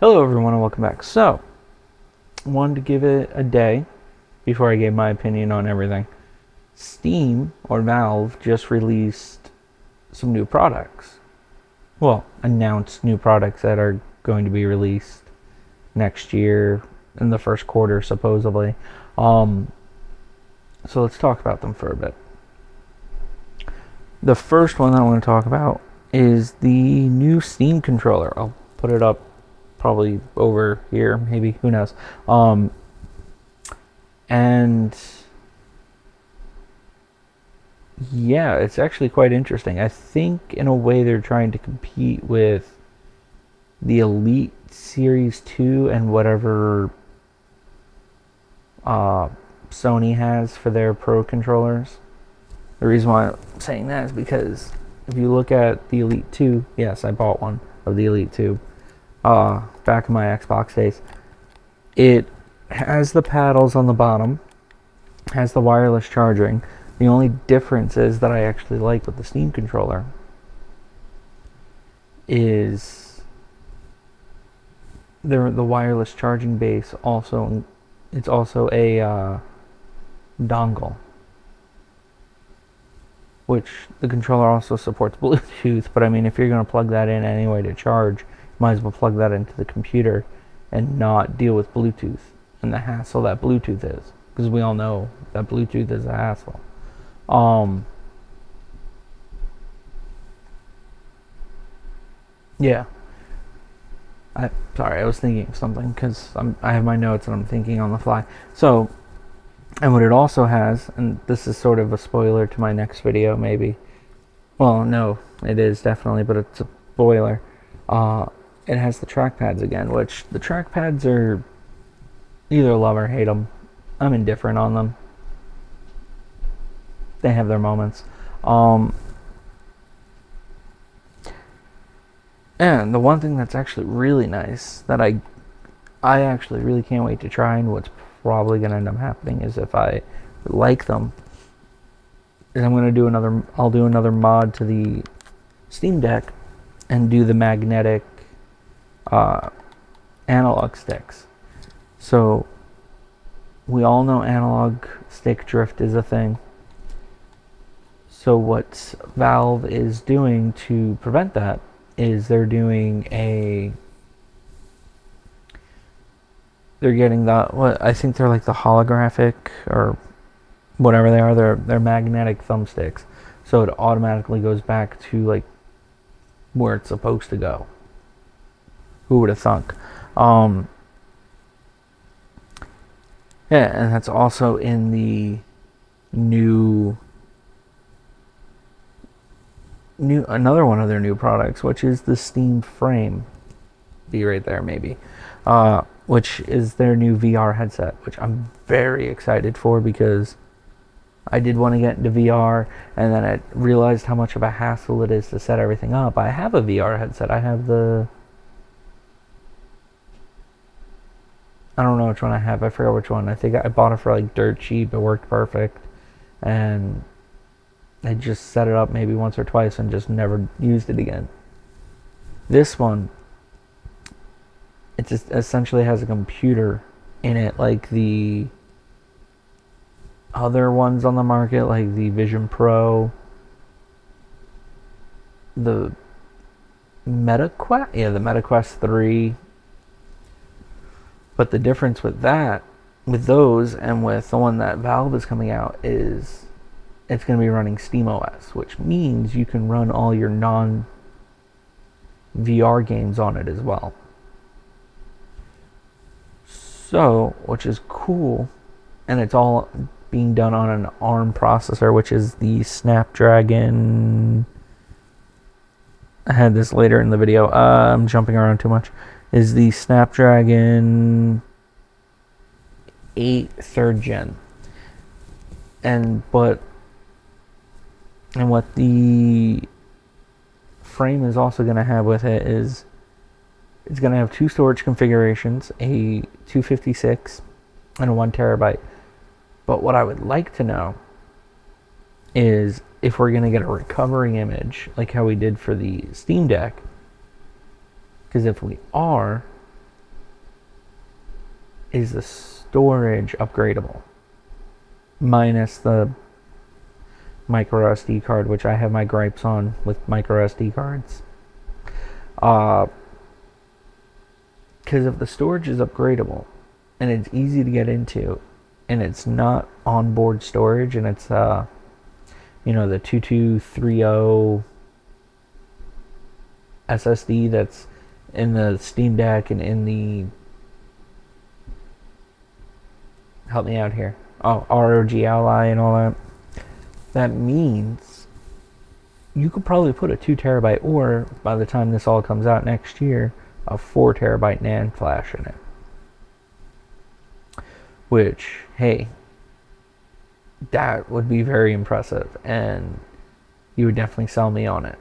Hello everyone and welcome back. So, wanted to give it a day before I gave my opinion on everything. Steam, or Valve, just released some new products. Well, announced new products that are going to be released next year in the first quarter, supposedly. Um, so let's talk about them for a bit. The first one that I want to talk about is the new Steam controller. I'll put it up probably over here, maybe, who knows. And yeah, it's actually quite interesting. I think in a way they're trying to compete with the Elite Series 2 and whatever Sony has for their Pro controllers. The reason why I'm saying that is because if you look at the Elite 2, yes, I bought one of the Elite 2 back in my Xbox days. It has the paddles on the bottom, has the wireless charging. The only difference is that I actually like with the Steam controller is the wireless charging base also, it's also a dongle, which the controller also supports Bluetooth. But I mean, if you're going to plug that in anyway to charge, you might as well plug that into the computer and not deal with Bluetooth and the hassle that Bluetooth is, because we all know that Bluetooth is a hassle. Yeah. Sorry, I was thinking of something because I have my notes and I'm thinking on the fly. So, and what it also has, and this is sort of a spoiler to my next video, maybe. Well, no, it is definitely, but it's a spoiler. It has the trackpads again, which the trackpads are either love or hate them. I'm indifferent on them. They have their moments. And the one thing that's actually really nice that I actually really can't wait to try, and what's probably going to end up happening is if I like them, is I'll do another mod to the Steam Deck and do the magnetic analog sticks. So we all know analog stick drift is a thing. So what Valve is doing to prevent that is they're getting what I think they're like the holographic or whatever they are. They're magnetic thumbsticks, so it automatically goes back to like where it's supposed to go. Who would have thunk? Yeah, and that's also in the new another one of their new products, which is the Steam Frame. Be right there, maybe. Which is their new VR headset, which I'm very excited for because I did want to get into VR, and then I realized how much of a hassle it is to set everything up. I have a VR headset. I don't know which one I have. I forgot which one. I think I bought it for like dirt cheap. It worked perfect, and I just set it up maybe once or twice and just never used it again. This one, it just essentially has a computer in it, like the other ones on the market, like the Vision Pro, the the MetaQuest 3. But the difference with those, and with the one that Valve is coming out is it's going to be running SteamOS, which means you can run all your non VR games on it as well. So, which is cool, and it's all being done on an ARM processor, which is the Snapdragon. I had this later in the video. I'm jumping around too much. Is the Snapdragon 8 3rd gen. And what the frame is also going to have with it is it's going to have two storage configurations, a 256 and a 1 terabyte. But what I would like to know is if we're going to get a recovery image like how we did for the Steam Deck. Because if we are, is the storage upgradable? Minus the micro SD card, which I have my gripes on with micro SD cards. Because if the storage is upgradable and it's easy to get into, and it's not onboard storage, and it's the 2230 SSD that's in the Steam Deck and in the, help me out here, ROG Ally and all that, that means you could probably put a 2 terabyte, or by the time this all comes out next year, a 4 terabyte NAND flash in it. Which, hey, that would be very impressive, and you would definitely sell me on it.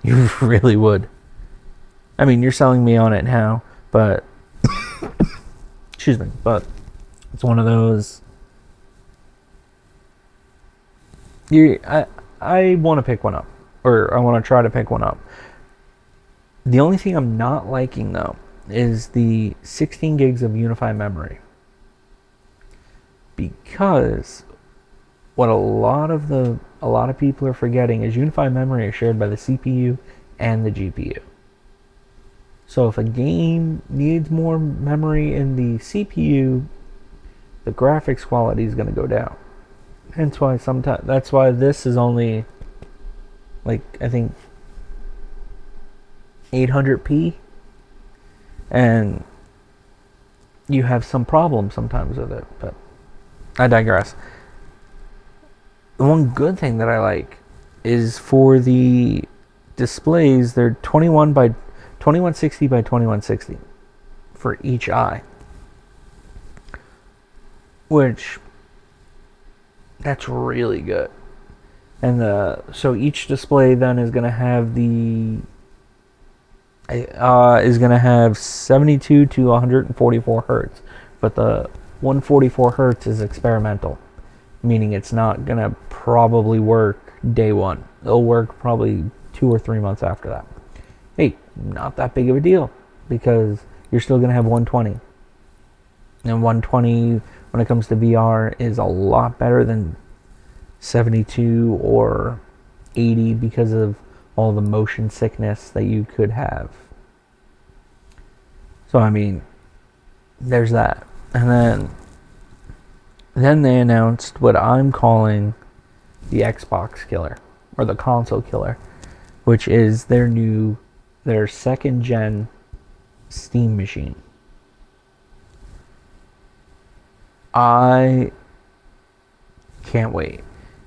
You really would. I mean, you're selling me on it now, but excuse me, but it's one of those. I want to pick one up, or I want to try to pick one up. The only thing I'm not liking, though, is the 16 gigs of unified memory, because what a lot of people are forgetting is unified memory is shared by the CPU and the GPU. So if a game needs more memory in the CPU, the graphics quality is going to go down. Hence why that's why this is only, like, I think 800p, and you have some problems sometimes with it, but I digress. The one good thing that I like is for the displays, they're 2160 by 2160 for each eye, which, that's really good. And so each display then is going to have is going to have 72 to 144 hertz, but the 144 hertz is experimental, meaning it's not going to probably work day one. It'll work probably 2 or 3 months after that. Hey, not that big of a deal, because you're still going to have 120. And 120, when it comes to VR, is a lot better than 72 or 80 because of all the motion sickness that you could have. So, I mean, there's that. And then they announced what I'm calling the Xbox killer, or the console killer, which is their second gen Steam machine. I can't wait,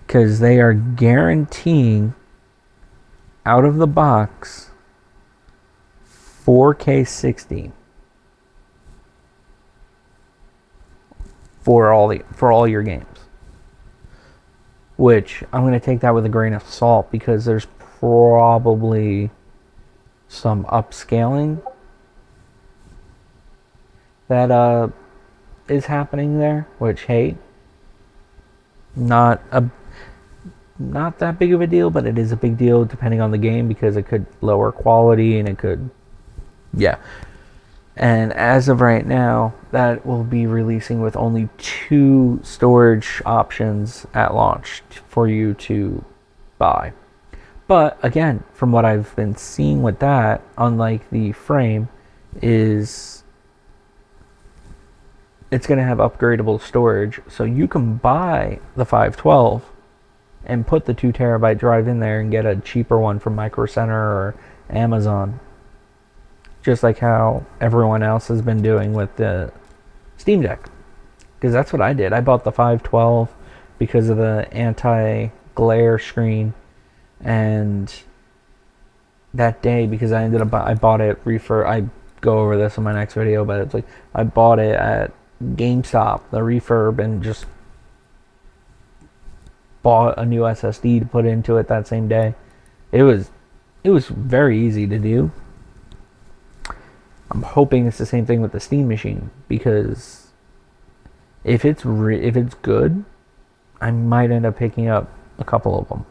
because they are guaranteeing out of the box 4K 60 for all your games. Which I'm going to take that with a grain of salt, because there's probably some upscaling that is happening there, which, hey, not that big of a deal, but it is a big deal depending on the game, because it could lower quality, and it could, yeah. And as of right now, that will be releasing with only 2 storage options at launch for you to buy. But again, from what I've been seeing with that, unlike the frame, is it's going to have upgradable storage. So you can buy the 512 and put the 2 terabyte drive in there and get a cheaper one from Micro Center or Amazon. Just like how everyone else has been doing with the Steam Deck. Because that's what I did. I bought the 512 because of the anti-glare screen. And that day, because I bought it I go over this in my next video, but it's like I bought it at GameStop, the refurb, and just bought a new SSD to put into it that same day. It was very easy to do. I'm hoping it's the same thing with the Steam machine, because if it's good, I might end up picking up a couple of them,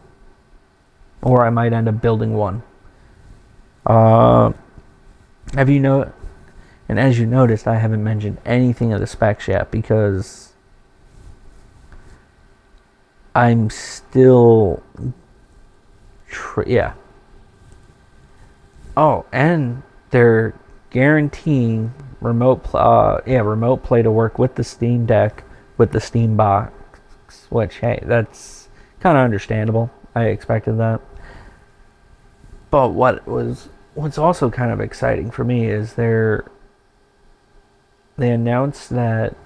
or I might end up building one. Have you And as you noticed, I haven't mentioned anything of the specs yet because I'm still... yeah. Oh, and they're guaranteeing remote play to work with the Steam Deck, with the Steam Box, which, hey, that's kind of understandable. I expected that. But what's also kind of exciting for me is they announced that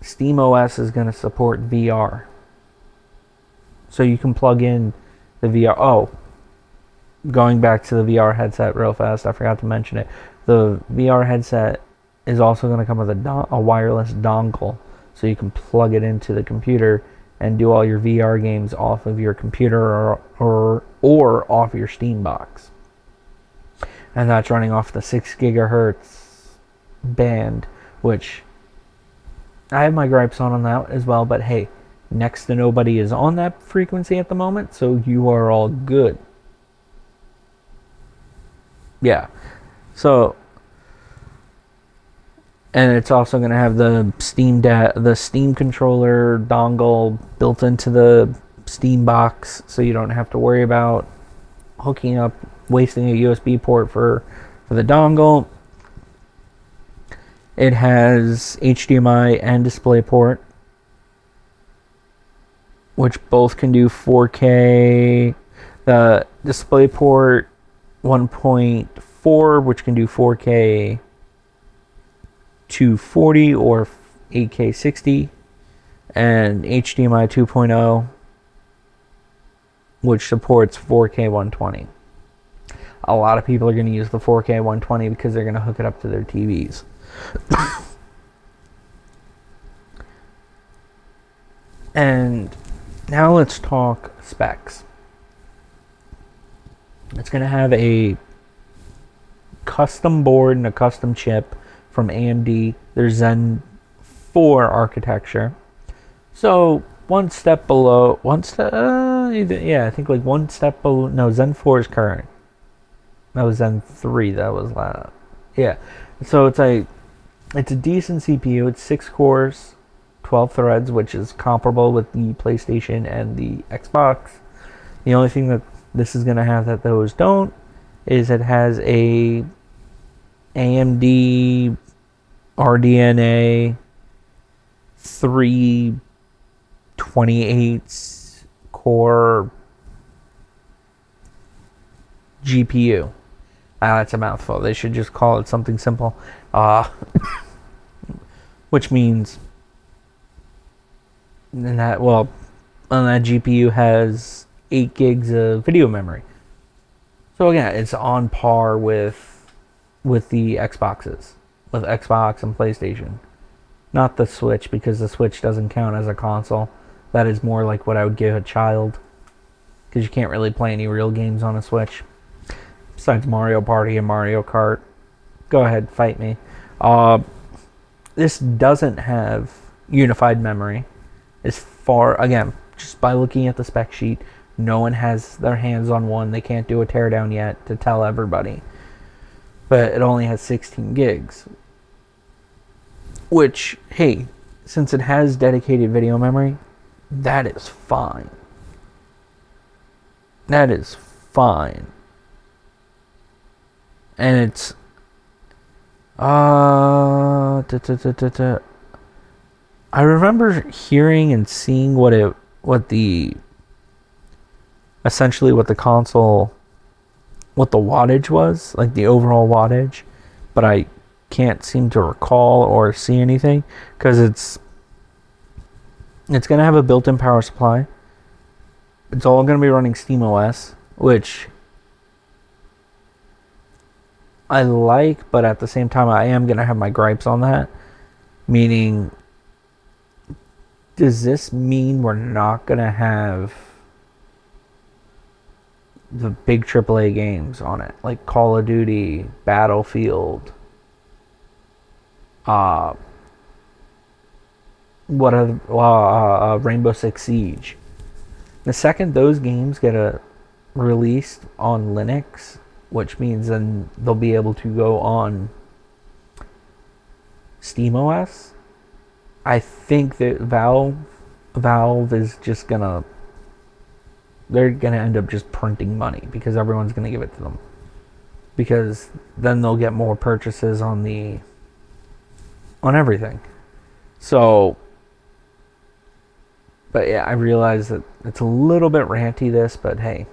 SteamOS is going to support VR. So you can plug in the VR. Oh, going back to the VR headset real fast, I forgot to mention it. The VR headset is also going to come with a wireless dongle, so you can plug it into the computer and do all your VR games off of your computer or off your Steam box. And that's running off the 6 gigahertz band, which I have my gripes on that as well, but hey, next to nobody is on that frequency at the moment, so you are all good. Yeah. So, and it's also going to have the Steam controller dongle built into the Steam box, so you don't have to worry about hooking up, wasting a USB port for the dongle. It has HDMI and DisplayPort, which both can do 4K. The DisplayPort 1.4, which can do 4K 240 or 8K 60, and HDMI 2.0, which supports 4K 120. A lot of people are going to use the 4K 120 because they're going to hook it up to their TVs. And now let's talk specs. It's going to have a custom board and a custom chip from AMD. There's Zen 4 architecture. So one step below, I think like one step below. No, Zen 4 is current. That was Zen 3. That was last. Yeah. So it's a decent CPU. It's 6 cores, 12 threads, which is comparable with the PlayStation and the Xbox. The only thing that this is going to have that those don't is it has a AMD RDNA 328 core GPU. That's a mouthful. They should just call it something simple. Which means that GPU has 8 gigs of video memory. So again, it's on par with the Xboxes, with Xbox and PlayStation. Not the Switch, because the Switch doesn't count as a console. That is more like what I would give a child, because you can't really play any real games on a Switch besides Mario Party and Mario Kart. Go ahead, fight me. This doesn't have unified memory. As far, again, just by looking at the spec sheet, no one has their hands on one. They can't do a teardown yet to tell everybody. But it only has 16 gigs. Which, hey, since it has dedicated video memory, that is fine. That is fine. And it's I remember hearing and seeing what the console, what the wattage was, like the overall wattage, but I can't seem to recall or see anything, because it's going to have a built-in power supply. It's all going to be running SteamOS, which I like, but at the same time I am going to have my gripes on that. Meaning, does this mean we're not going to have the big AAA games on it, like Call of Duty, Battlefield, Rainbow Six Siege? The second those games get released on Linux, which means then they'll be able to go on SteamOS, I think that Valve is just gonna, they're gonna end up just printing money because everyone's gonna give it to them, because then they'll get more purchases on everything. So, but yeah, I realize that it's a little bit ranty, this, but hey,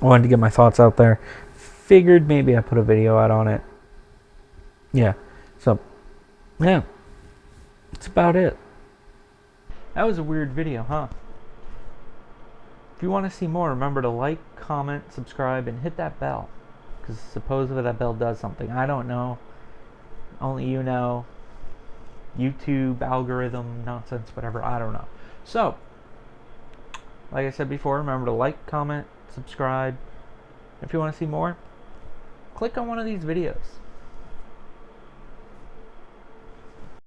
I wanted to get my thoughts out there. Figured maybe I put a video out on it. Yeah. So, yeah. That's about it. That was a weird video, huh? If you want to see more, remember to like, comment, subscribe, and hit that bell. Because supposedly that bell does something. I don't know. Only you know. YouTube algorithm nonsense, whatever. I don't know. So, like I said before, remember to like, comment, subscribe. If you want to see more, click on one of these videos.